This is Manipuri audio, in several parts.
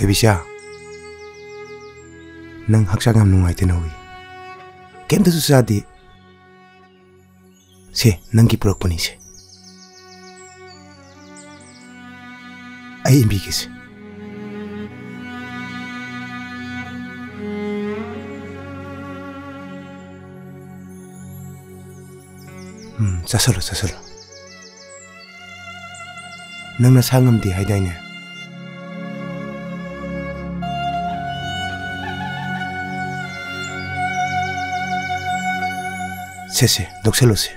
Thebisha, nang haksak ngam nungai tenawi. Kem tu susah di. Se, nang kiprok puni se. Ay imbikis. Sasalo. Nang nasangam di hay dai ne. Se, dokselo se.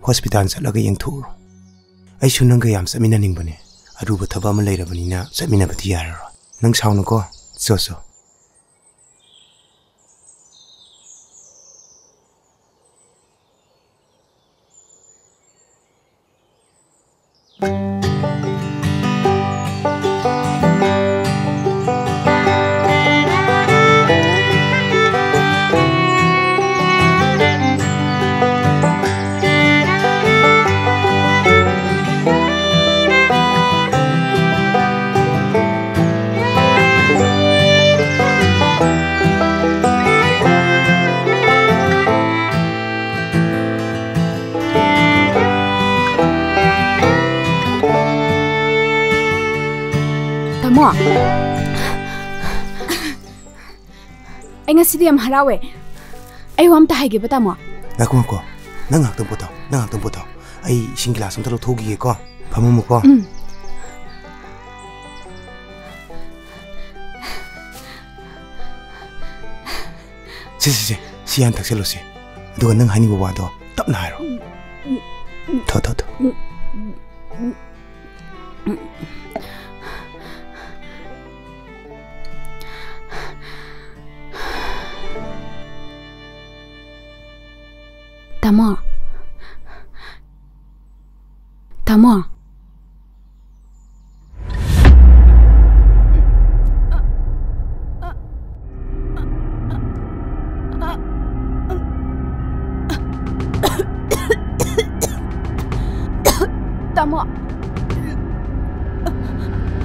Hospital chalaga yengthuro. Ai sunanga yam samina ningbane. Aruba thaba ma leirabani na samina bati yararo. Nang saunu ko. So. Anh ngasi di am harawe. Ayo am ta haige bata mo. Ko. Nang hak tong poto. Ai singla sam talo thogi ge ko. Phamu mo ko. Si. Sian tak selo si. Do nang hani wa do. Tap na haro. Tho. Tamo. Tamo.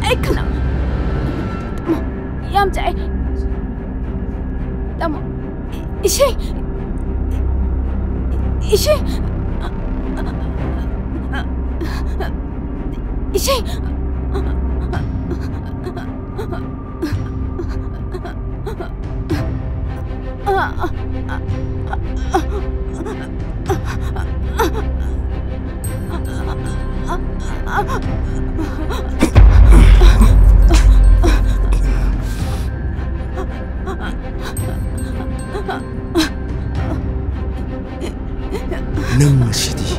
Ekna. Yam chai. Tamo. Ishi. Nang sidi.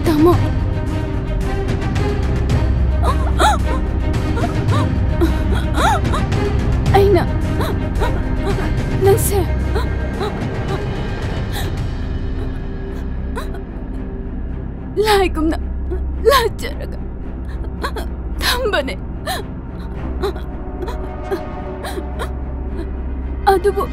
Tamo. Aina. Nangse. Laikumna. Lacharaga. Tambane. Adubu.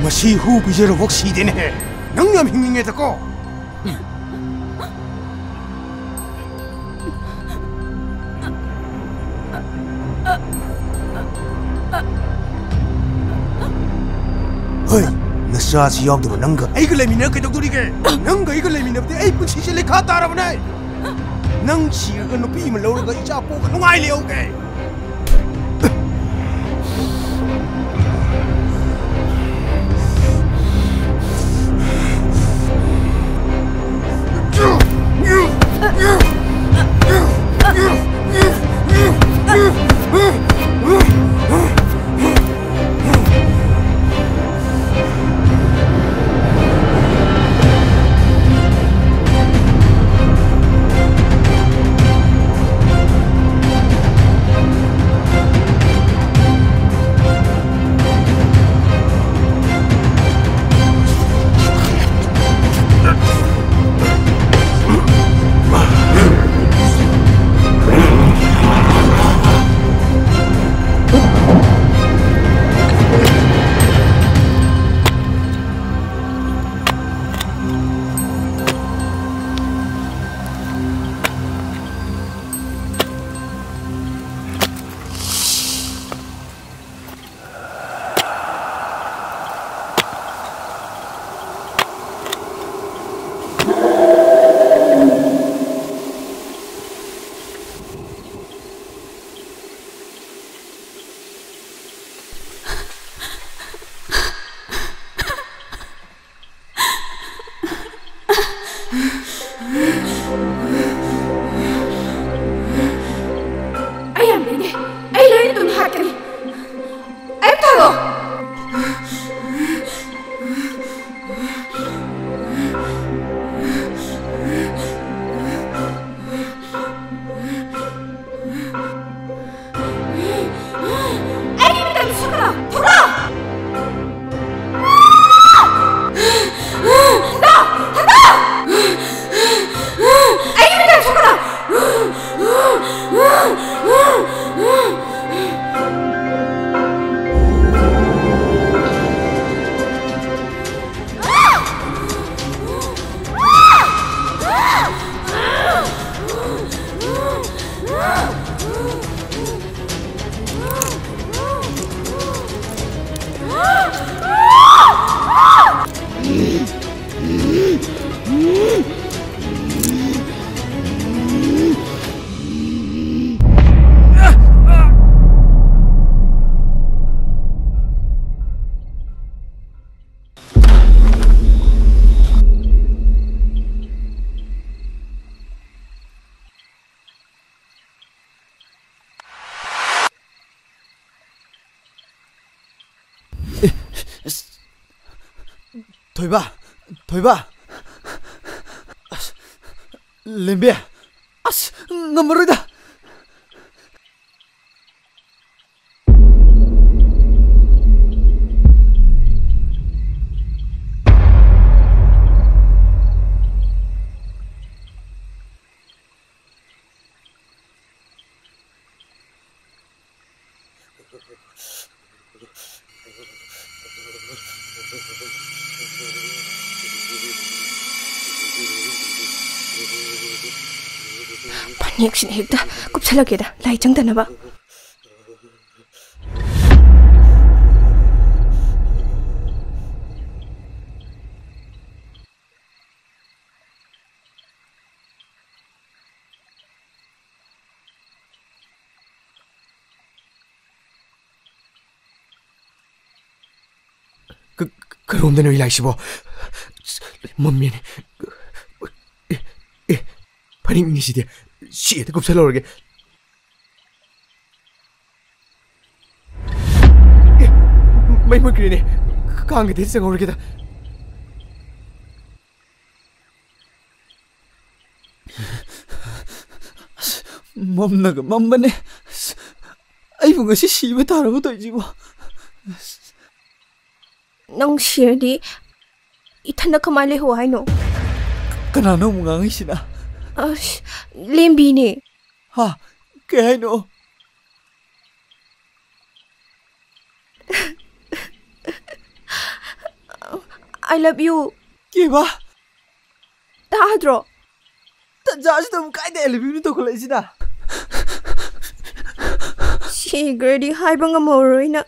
Masi hu bijero hoksi dene. Nangyam hingingeta ko. Hey, nasa si yog do nangga. Ay ko lemina kay doktor ike. Nangga ay ko lemina bte ay punsi sila khata ra banay. Nang si ko no pi malaw ga icha po ka nungai liao ke. Thoiba, Thoiba. Lembe. As, ngamaruda. Panik sini hekta, kupsala keda, lai chang dana ba. 그런데 너 일하시고 몸면에 파닝이 시대 시에도 곱살러게 mấy mươi kia này càng cái thế sang ngồi kia ta mầm nè mầm bên này ai vừa ngồi xí với tao đâu tội gì mà Nang share di, itanda kamali ho hai no. Kanano mo nga ngayon na? Lembi ni. Ha, kaya no. I love you. Kaya ba? Tahadro. Tadya siya mo kahit I love you nito kulay siya. Si Gertie hai bang amoroy na.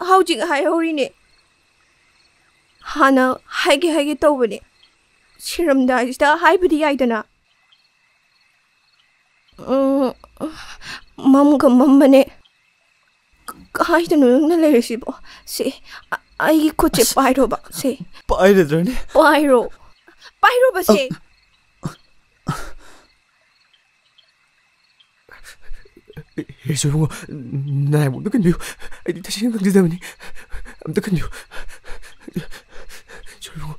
How jing hai hori ni. Hana haige tawbani siramdaisda haibadi yaidana mamga mammane kaidanu na lerisibo se ai koche pairo ba se pairo ba se 예수봉아 나의 몸도 근데 다시는 강제다더니 아무도 근데 조용히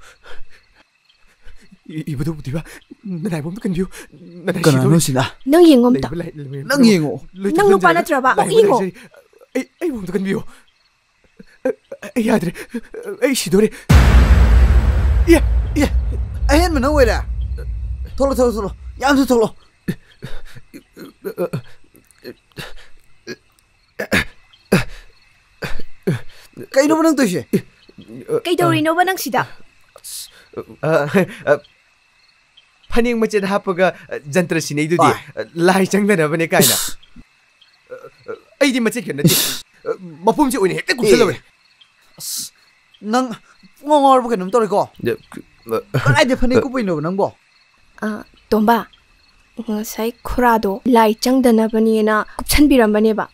이보다 어디봐 나의 몸도 근데 나의 시도 시나 능 잉엄다 능 잉어 능 오빠나 들어봐 잉어 에이 몸도 근데 에이 아들 에이 시도래 예 아헨 너 왜래 털어 양수 털어 Kay no ba nang to siya? Kay Dorino ba nang sida? Paning macam hapaga jantra sini itu dia. Lai chang na ba ni kaya na? Ay di macam kena di. Mapum si unih, tak kusala we. Nang ngongor ba kanum to ko? Ay di paning ko pino nang bo. Tomba. Ngasai kurado lai chang dana ba ni na kupchanbiram ba ni ba?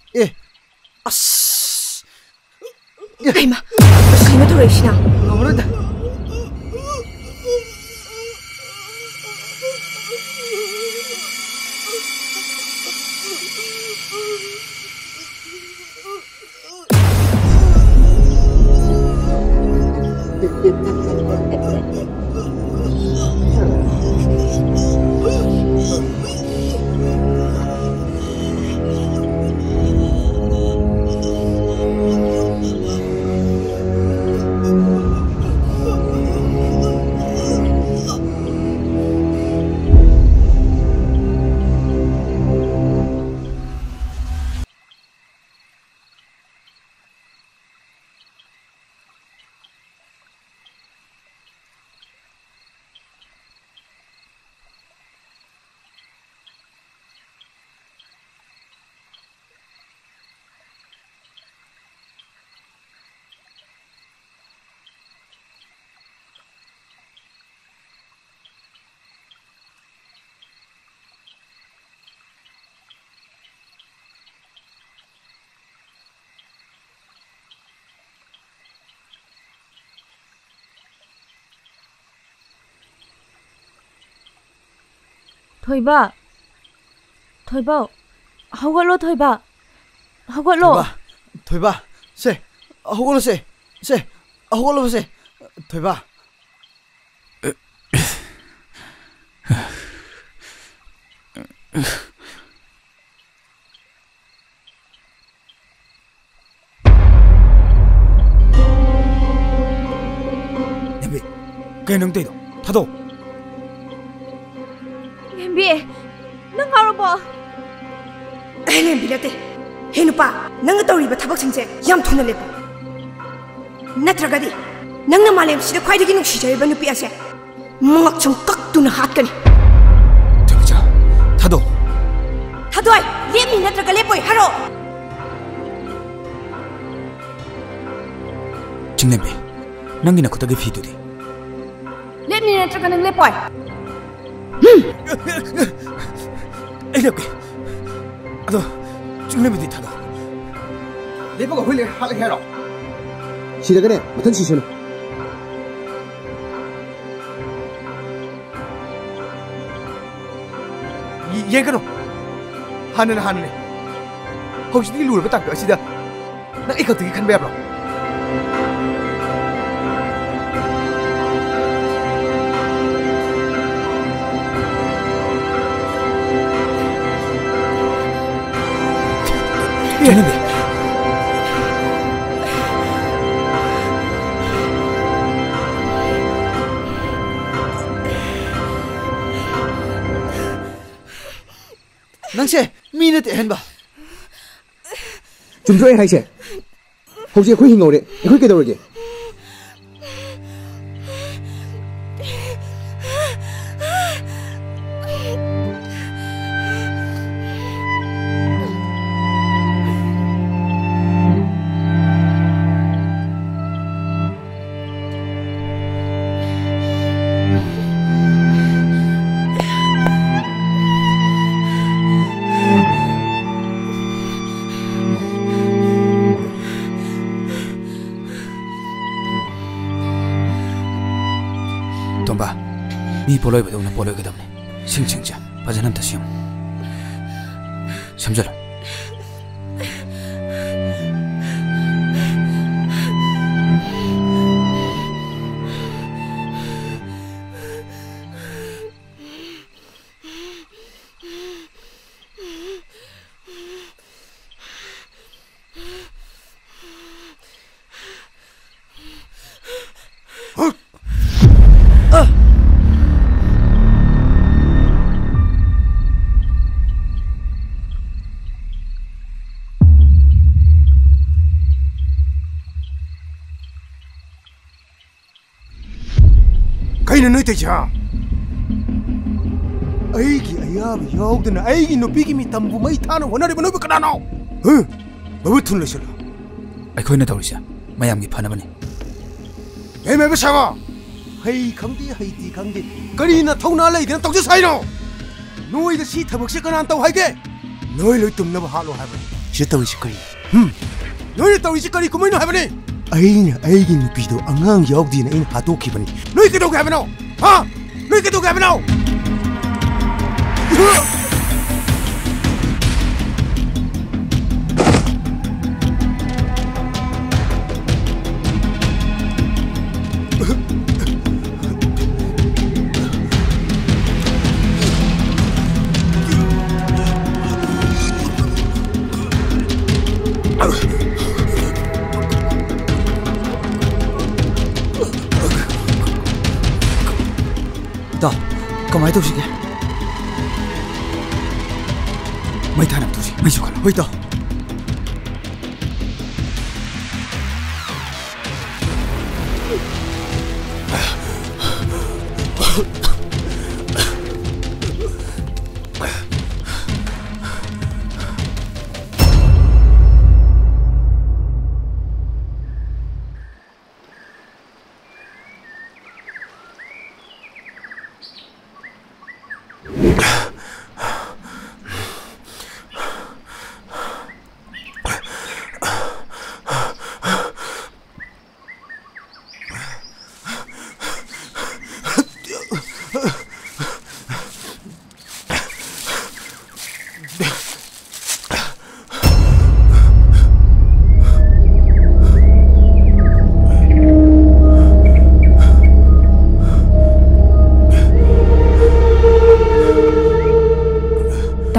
Kaima tuloy siya na. Ngamunod na. Thoiba, hawalo Thoiba, hawalo. Thoiba, se, hawalo se, hawalo se, Thoiba, 렘비, 그게 능 때도 타도. 렘비, 능 알아봐. 렘비 나대. 해누빠, 너가 떠오르는 타박생제 얌 돈을 내고. 나트라가디, 너가 말렘 시대 과이되기 능시자의 누피야세. 멍학 좀 깍두는 핫거니. 저기자, 타도. 타도이, 렘비 나트라가 레보이 하러. 징렘비, 낭기나 코타게 피두디. 렘비 나트라가 능 레보이. 이렇게. 아도 징렘비 타도. 레버가 훌리 하게 해라. 시대가네 어떤 시시는 얘가노 하는 혹시 네 룰을 딱 어시다 나 이거 되게 큰 배로 징렘비. 낭세 미네트 henba 좀 조용히 하이세 혹시 그 힘가 오래 그렇게 되오게 동바, 미 볼로이 보다 오늘 볼로이 그다음에 싱싱자 빠져난 다시요. 삼절. 가이는 너희 대자. 아이기 아야비 여우드나 아이기 너 비기미 담부 마이 타는 원하리 번호 그라노. 뭐 툰르실라. 아이 거기는 다우리자. 마ям기 파나버니. 애매버 사바. 하이 강디 하이디 강디. 거리나 통나래 이는 떡지 사이노. 너희가 시 타벅시 거나 또 하게. 너희를 뜸나버 하로 하버니. 시타위 시거리. 너희 따위 시거리 구멍이 하버니. 아이기 누피도 앙앙 여우디나 인 하도키버니. 너희 그도가 하버노. 하? 너희 그도가 하버노. 다 कमाई तो उसी के मैं थाना तुझे मैं चुका वही तो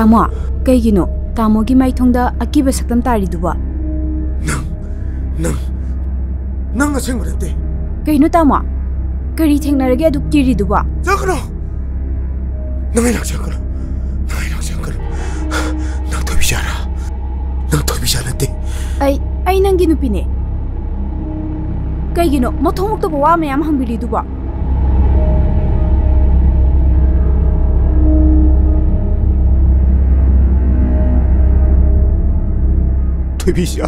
Tamo, kaygino, tamo gi maithongda akiba saktam tariduba. Nang asengba nate. Kaino tamo? Kari thengnarage adu kiriduba. Jakano. Nang jakano. Nang to bishara nate. Ai nangi nupine. Kaygino, mothongmukta bawa mayam hambiriduba. Toibisha,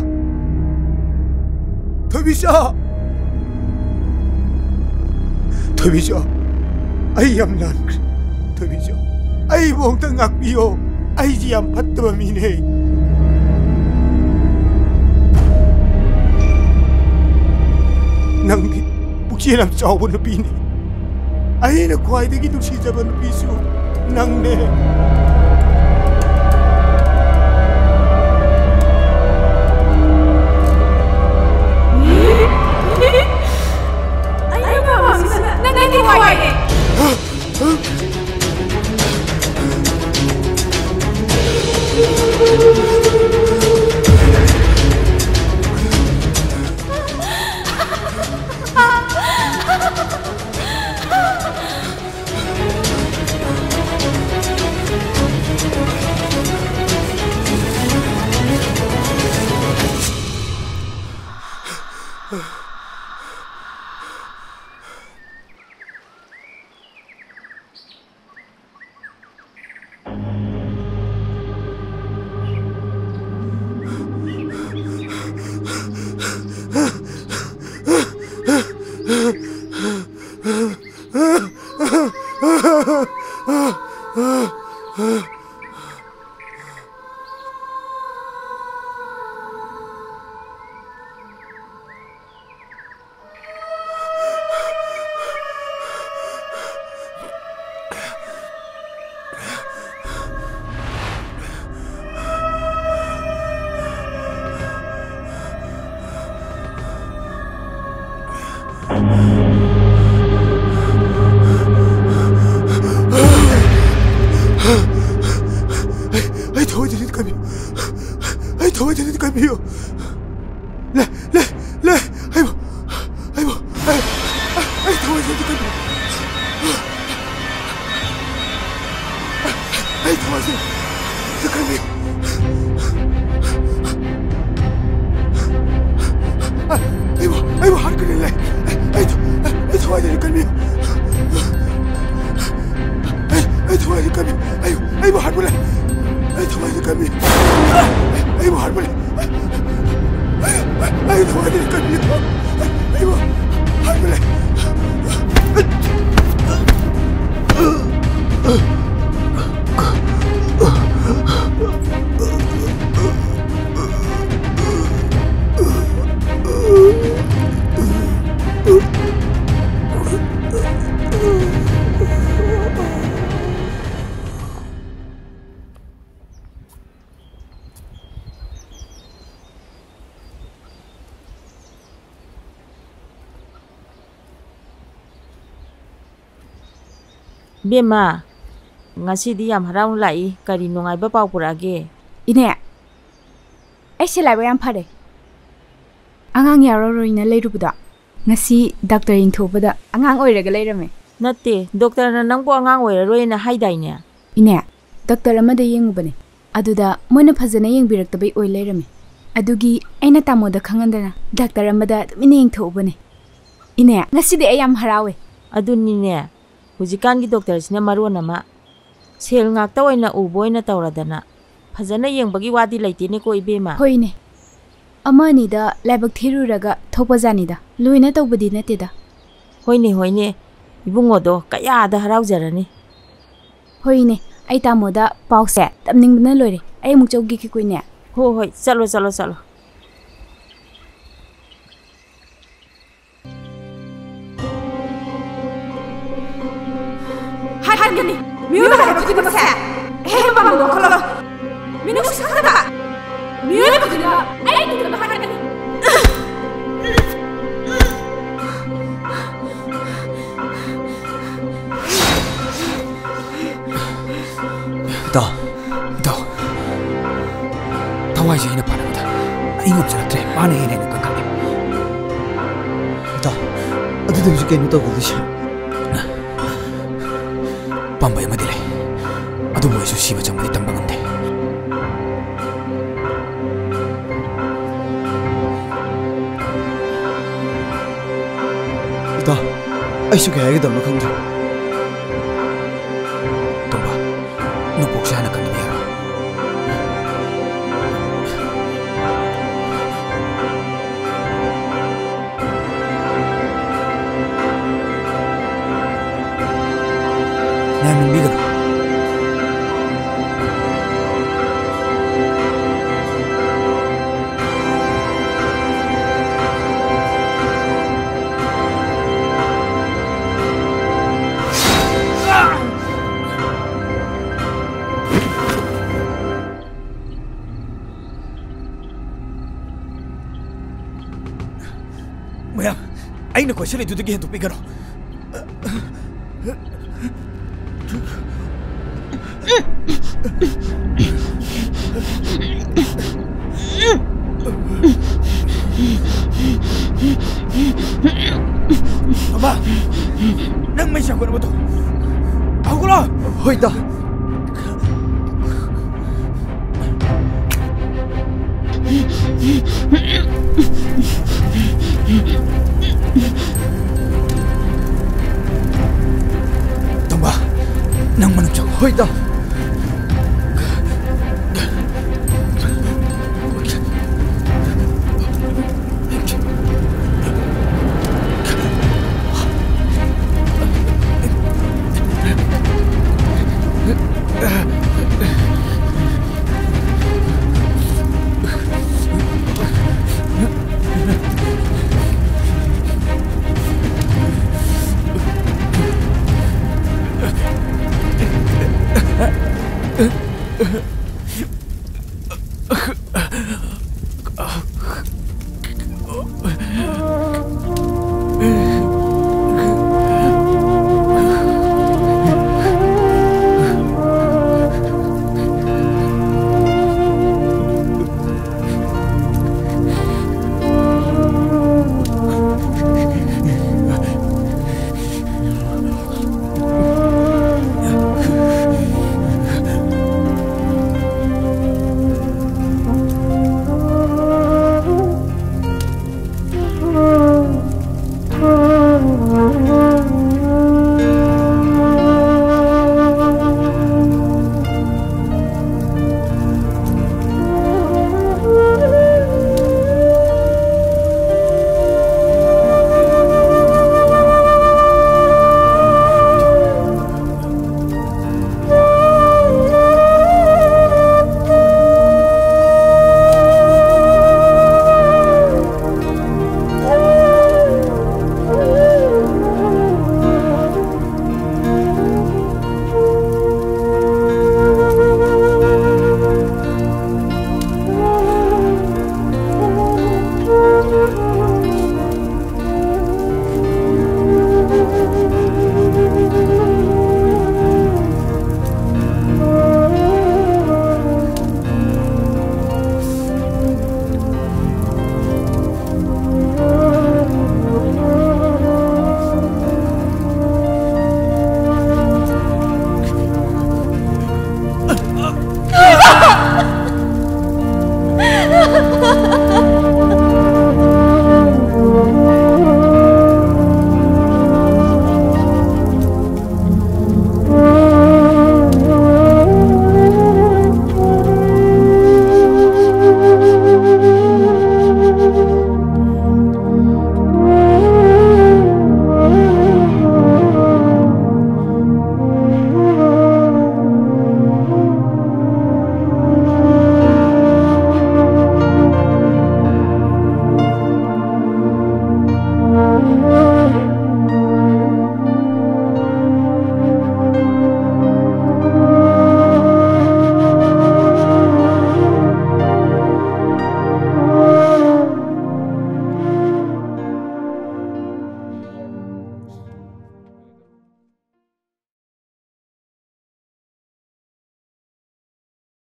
I am not. Toibisha, I won't ngak biyo. I am patwa mine. Nang bukiram chawbo na pini. I na kwai de gitu si jaban pisu. Nang ne. Bema, ngasi di yam harau lai kari nongai ba pau purage. Ine, ai selai bayam phare. Angang yaroro ina leirubuda. Ngasi doctor inthobuda angang oiraga leirame. Natte, doctor na nangbo angang oiraroi na haidainya. Ine, doctor amada yengubane. Aduda moina phajana yengbiraktabai oi leirame. Adugi aina tamoda khangandana doctor amada mine yengthobane. Ine, ngasi di ayam harawe. Adunine. Hujikan gi doctor sina marona ma sel ngakta oina uboina tawradana phajana yengbagi wadi laitene ko ibema hoine amani da labak thiruraga thopajani da luina tawbadi nateda hoine ibungo do kaya da haraujarani hoine ai tamoda pause tamningbna loire ai mukchaugi ki koine hoi chalo Hangani, miuna hai pati baksa. Bangu wakalo. Minu sakada. Miuna pati na. Ai tu na hangani. Da. ꯊꯋꯥꯏꯁꯦ ꯑꯩꯅ ꯄꯥꯅꯕꯗ ꯑꯩ ꯉꯝꯖꯔꯛꯇ꯭ꯔꯦ ꯃꯥꯅ ꯍꯦꯟꯅ ꯍꯦꯟꯅ ꯀꯟꯈꯠꯂꯦ ꯏꯇꯥꯎ ꯑꯗꯨꯗꯤ ꯍꯧꯖꯤꯛ ꯀꯩꯅꯣ ꯇꯧꯒꯗꯣꯏꯁꯦ ꯄꯥꯝꯕꯩ ꯑꯃꯗꯤ ꯂꯩ ꯑꯗꯨꯕꯨ ꯑꯩꯁꯨ ꯁꯤꯕ ꯆꯪꯕꯗꯤ ꯇꯝꯕ ꯉꯝꯗꯦ ꯏꯇꯥꯎ ꯑꯩꯁꯨ ꯀꯩ ꯍꯥꯏꯒꯗꯕꯅꯣ ꯈꯪꯗ꯭ꯔꯦ ꯇꯣꯝꯕ ꯅꯣꯡꯄꯣꯛꯁꯦ ꯍꯥꯟꯅ ꯀꯟꯕ ꯌꯥꯔꯣ ꯅꯟꯕꯤꯒꯅꯨ ꯃꯌꯥꯝ ꯑꯩꯅ ꯀꯣꯏꯁꯤꯜꯂꯤꯗꯨꯗꯒꯤ ꯍꯦꯟꯗꯣꯛꯄꯤꯒꯅꯨ Mama, nang may siya ko na mo to. Ako ko lang! Hoy, ita! Tamba, nang managsak. Hoy, ita!